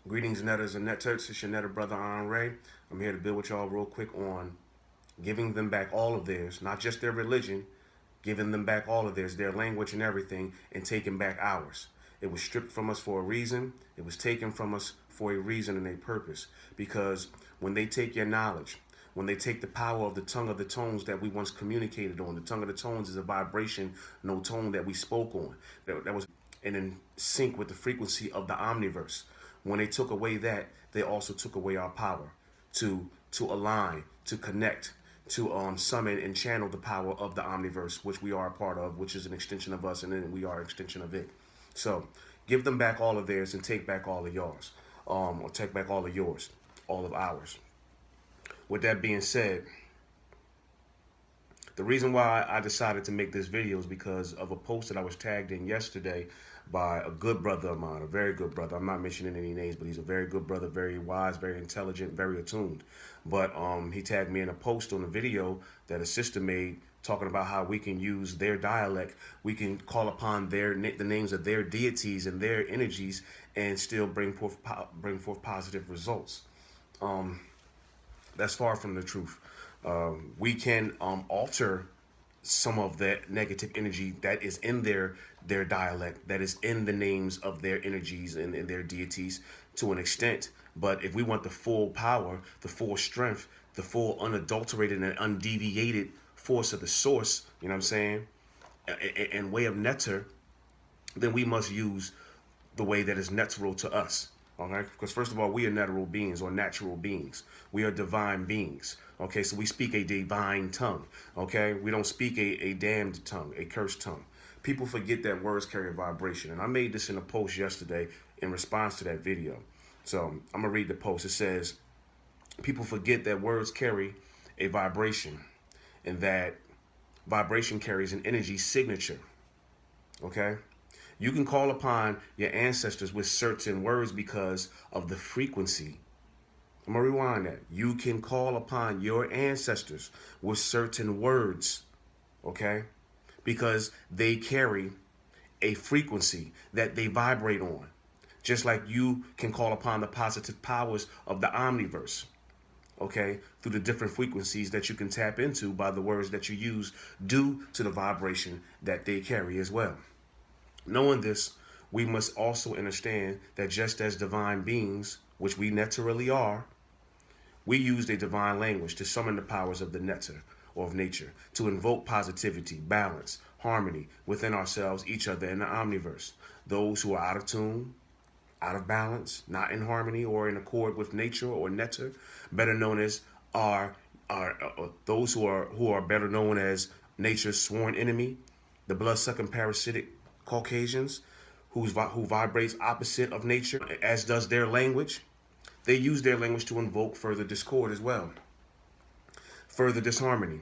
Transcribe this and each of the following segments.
Greetings, netters and netterts. It's your netter brother, Andre. I'm here to build with y'all real quick on giving them back all of theirs, not just their religion, giving them back all of theirs, their language and everything, and taking back ours. It was stripped from us for a reason. It was taken from us for a reason and a purpose. Because when they take your knowledge, when they take the power of the tongue of the tones that we once communicated on, the tongue of the tones is a vibration, no tone that we spoke on. That was and in sync with the frequency of the Omniverse. When they took away that, they also took away our power to align, to connect, to summon and channel the power of the Omniverse, which we are a part of, which is an extension of us, and then we are an extension of it. So give them back all of theirs and take back all of yours, or take back all of yours, all of ours. With that being said, the reason why I decided to make this video is because of a post that I was tagged in yesterday by a good brother of mine, a very good brother. I'm not mentioning any names, but he's a very good brother, very wise, very intelligent, very attuned. But he tagged me in a post on a video that a sister made talking about how we can use their dialect. We can call upon the names of their deities and their energies and still bring forth positive results. That's far from the truth. We can alter some of that negative energy that is in their dialect, that is in the names of their energies and their deities to an extent. But if we want the full power, the full strength, the full unadulterated and undeviated force of the source, you know what I'm saying, and way of netter, then we must use the way that is natural to us. Okay, because first of all, we are natural beings or natural beings. We are divine beings. Okay, so we speak a divine tongue. Okay, we don't speak a damned tongue, a cursed tongue. People forget that words carry vibration. And I made this in a post yesterday in response to that video. So I'm going to read the post. It says, people forget that words carry a vibration and that vibration carries an energy signature. Okay. You can call upon your ancestors with certain words because of the frequency. I'm going to rewind that. You can call upon your ancestors with certain words, okay? Because they carry a frequency that they vibrate on. Just like you can call upon the positive powers of the Omniverse, okay? Through the different frequencies that you can tap into by the words that you use due to the vibration that they carry as well. Knowing this, we must also understand that just as divine beings, which we naturally are, we used a divine language to summon the powers of the netter or of nature, to invoke positivity, balance, harmony within ourselves, each other, in the Omniverse. Those who are out of tune, out of balance, not in harmony or in accord with nature or netter, better known as those who are better known as nature's sworn enemy, the blood-sucking parasitic Caucasians, who vibrates opposite of nature, as does their language. They use their language to invoke further discord as well, further disharmony,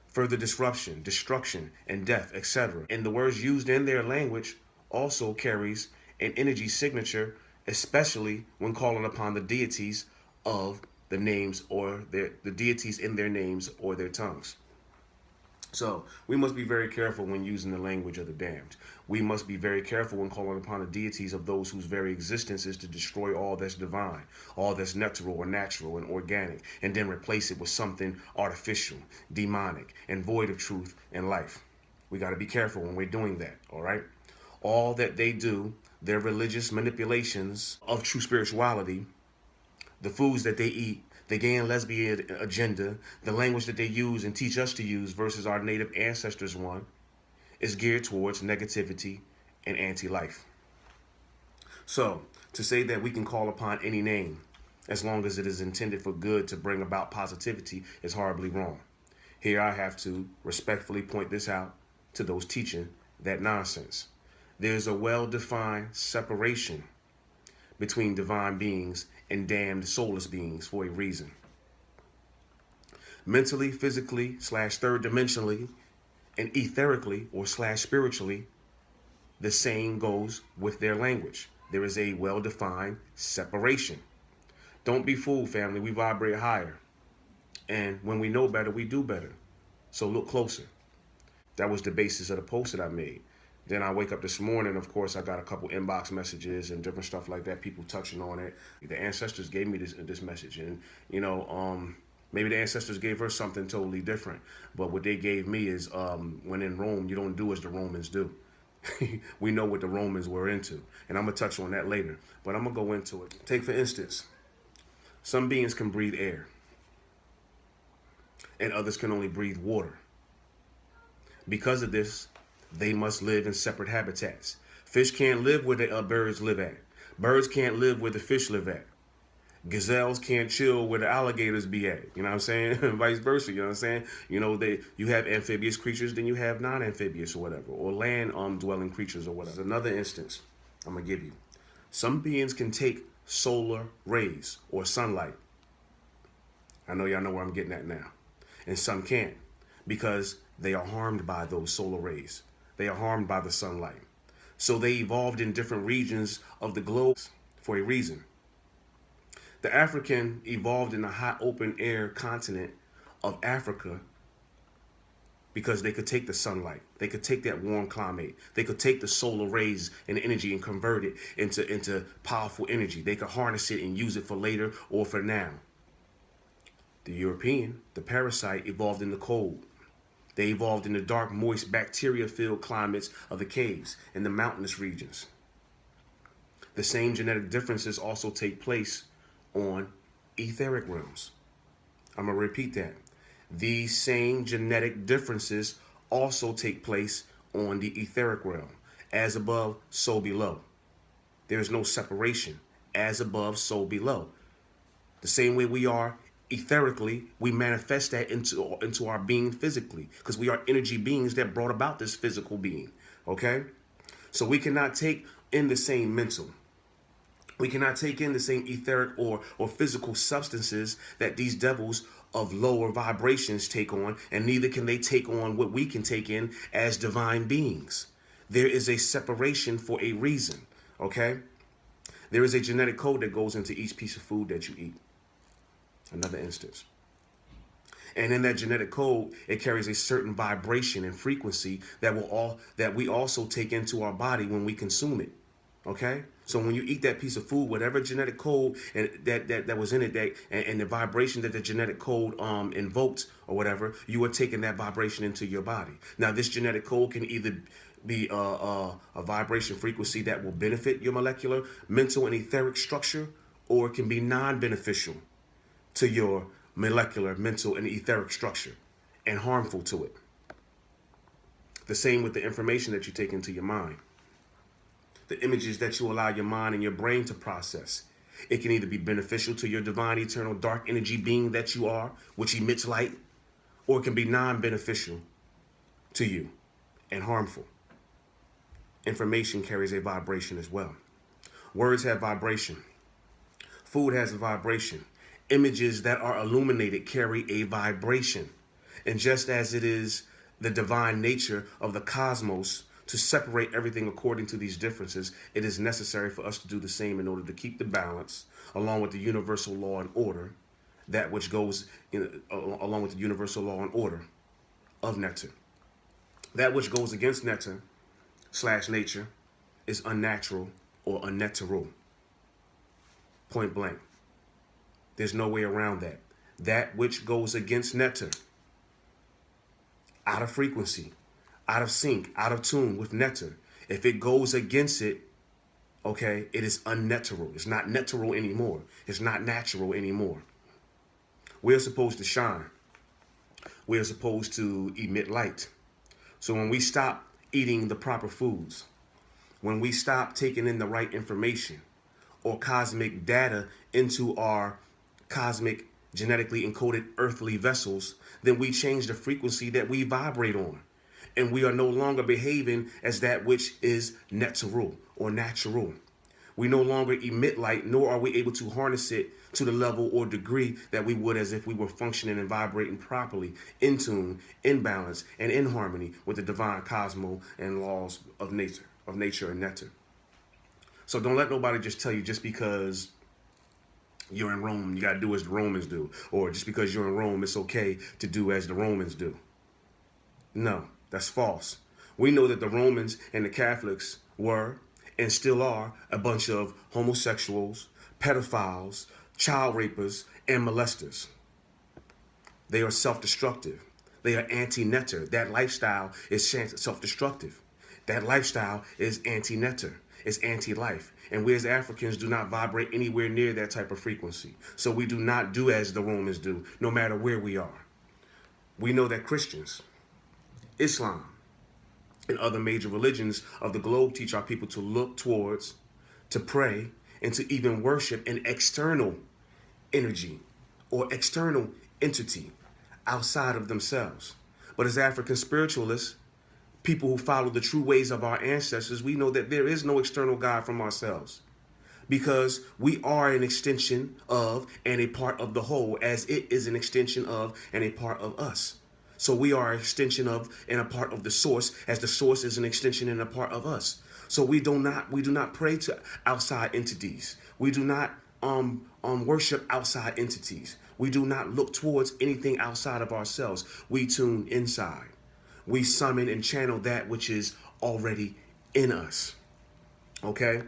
further disruption, destruction, and death, etc. And the words used in their language also carries an energy signature, especially when calling upon the deities of the names or the deities in their names or their tongues. So we must be very careful when using the language of the damned. We must be very careful when calling upon the deities of those whose very existence is to destroy all that's divine, all that's natural or natural and organic, and then replace it with something artificial, demonic, and void of truth and life. We got to be careful when we're doing that, all right? All that they do, their religious manipulations of true spirituality, the foods that they eat, the gay and lesbian agenda, the language that they use and teach us to use versus our native ancestors one, is geared towards negativity and anti-life. So, to say that we can call upon any name as long as it is intended for good to bring about positivity is horribly wrong. Here I have to respectfully point this out to those teaching that nonsense. There's a well-defined separation between divine beings and damned soulless beings for a reason. Mentally, physically, /third dimensionally, and etherically or spiritually, the same goes with their language. There is a well-defined separation. Don't be fooled, family. We vibrate higher. And when we know better, we do better. So look closer. That was the basis of the post that I made. Then I wake up this morning, of course, I got a couple inbox messages and different stuff like that, people touching on it. The ancestors gave me this message, and maybe the ancestors gave her something totally different. But what they gave me is, when in Rome, you don't do as the Romans do. We know what the Romans were into, and I'm gonna touch on that later. But I'm gonna go into it. Take for instance, some beings can breathe air, and others can only breathe water. Because of this, they must live in separate habitats. Fish can't live where the birds live at. Birds can't live where the fish live at. Gazelles can't chill where the alligators be at. You know what I'm saying? Vice versa. You know what I'm saying? You have amphibious creatures, then you have non-amphibious or whatever, or land dwelling creatures or whatever. Another instance I'm gonna give you. Some beings can take solar rays or sunlight. I know y'all know where I'm getting at now. And some can't, because they are harmed by those solar rays. They are harmed by the sunlight. So they evolved in different regions of the globe for a reason. The African evolved in the hot open air continent of Africa because they could take the sunlight. They could take that warm climate. They could take the solar rays and energy and convert it into powerful energy. They could harness it and use it for later or for now. The European, the parasite, evolved in the cold. They evolved in the dark, moist, bacteria-filled climates of the caves and the mountainous regions. The same genetic differences also take place on etheric realms. I'm going to repeat that. These same genetic differences also take place on the etheric realm. As above, so below. There is no separation. As above, so below. The same way we are etherically, we manifest that into our being physically, because we are energy beings that brought about this physical being. Okay? So we cannot take in the same mental. We cannot take in the same etheric or physical substances that these devils of lower vibrations take on, and neither can they take on what we can take in as divine beings. There is a separation for a reason. Okay? There is a genetic code that goes into each piece of food that you eat. Another instance. And in that genetic code, it carries a certain vibration and frequency that we also take into our body when we consume it. Okay? So when you eat that piece of food, whatever genetic code and that was in it, and the vibration that the genetic code invoked or whatever, you are taking that vibration into your body. Now, this genetic code can either be a vibration frequency that will benefit your molecular, mental, and etheric structure, or it can be non-beneficial to your molecular, mental, and etheric structure and harmful to it. The same with the information that you take into your mind. The images that you allow your mind and your brain to process. It can either be beneficial to your divine, eternal, dark energy being that you are, which emits light, or it can be non-beneficial to you and harmful. Information carries a vibration as well. Words have vibration. Food has a vibration. Images that are illuminated carry a vibration. And just as it is the divine nature of the cosmos to separate everything according to these differences, it is necessary for us to do the same in order to keep the balance, along with the universal law and order, that which goes along with the universal law and order of nectar. That which goes against nectar / nature is unnatural or unnatural. Point blank. There's no way around that. That which goes against nectar, out of frequency, out of sync, out of tune with nectar, if it goes against it, okay, it is unnatural. It's not natural anymore. It's not natural anymore. We're supposed to shine. We're supposed to emit light. So when we stop eating the proper foods, when we stop taking in the right information or cosmic data into our cosmic, genetically encoded earthly vessels, then we change the frequency that we vibrate on. And we are no longer behaving as that which is natural or natural. We no longer emit light, nor are we able to harness it to the level or degree that we would as if we were functioning and vibrating properly, in tune, in balance, and in harmony with the divine cosmos and laws of nature and nectar. So don't let nobody just tell you just because you're in Rome, you got to do as the Romans do. Or just because you're in Rome, it's okay to do as the Romans do. No, that's false. We know that the Romans and the Catholics were and still are a bunch of homosexuals, pedophiles, child rapers, and molesters. They are self-destructive. They are anti-netter. That lifestyle is self-destructive. That lifestyle is anti-netter. It's anti-life. And we as Africans do not vibrate anywhere near that type of frequency. So we do not do as the Romans do, no matter where we are. We know that Christians, Islam, and other major religions of the globe teach our people to look towards, to pray, and to even worship an external energy or external entity outside of themselves. But as African spiritualists, people who follow the true ways of our ancestors, we know that there is no external God from ourselves, because we are an extension of and a part of the whole, as it is an extension of and a part of us. So we are an extension of and a part of the source, as the source is an extension and a part of us. So we do not pray to outside entities. We do not worship outside entities. We do not look towards anything outside of ourselves. We tune inside. We summon and channel that which is already in us. Okay?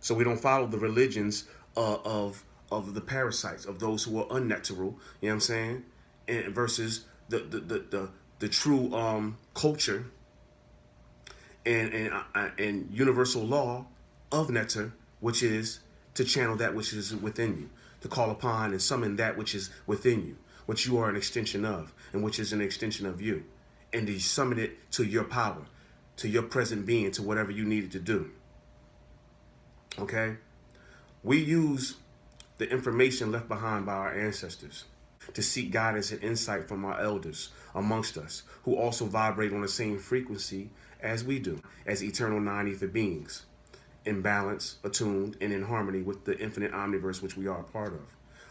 So we don't follow the religions of the parasites, of those who are unnatural, you know what I'm saying? And versus the true culture and universal law of Netter, which is to channel that which is within you, to call upon and summon that which is within you, which you are an extension of, and which is an extension of you, and to summon it to your power, to your present being, to whatever you needed to do. Okay? We use the information left behind by our ancestors to seek guidance and insight from our elders amongst us, who also vibrate on the same frequency as we do, as eternal non-ether beings, in balance, attuned, and in harmony with the infinite omniverse which we are a part of.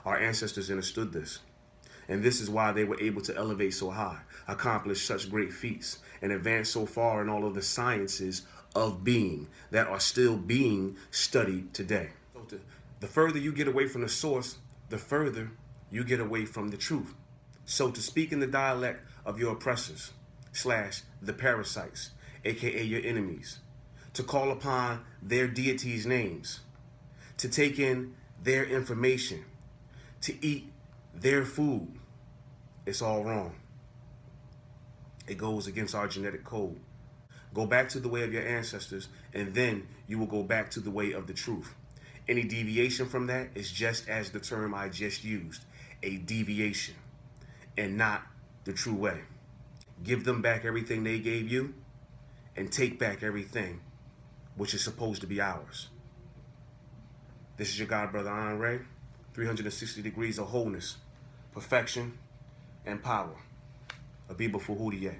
Our ancestors understood this, and this is why they were able to elevate so high, accomplish such great feats, and advance so far in all of the sciences of being that are still being studied today. So the further you get away from the source, the further you get away from the truth. So to speak in the dialect of your oppressors / the parasites, aka your enemies, to call upon their deities' names, to take in their information, to eat their food, it's all wrong. It goes against our genetic code. Go back to the way of your ancestors, and then you will go back to the way of the truth. Any deviation from that is just as the term I just used, a deviation, and not the true way. Give them back everything they gave you, and take back everything which is supposed to be ours. This is your God, Brother Andre. 360 degrees of wholeness, perfection, and power. Abiba Fuhudiye.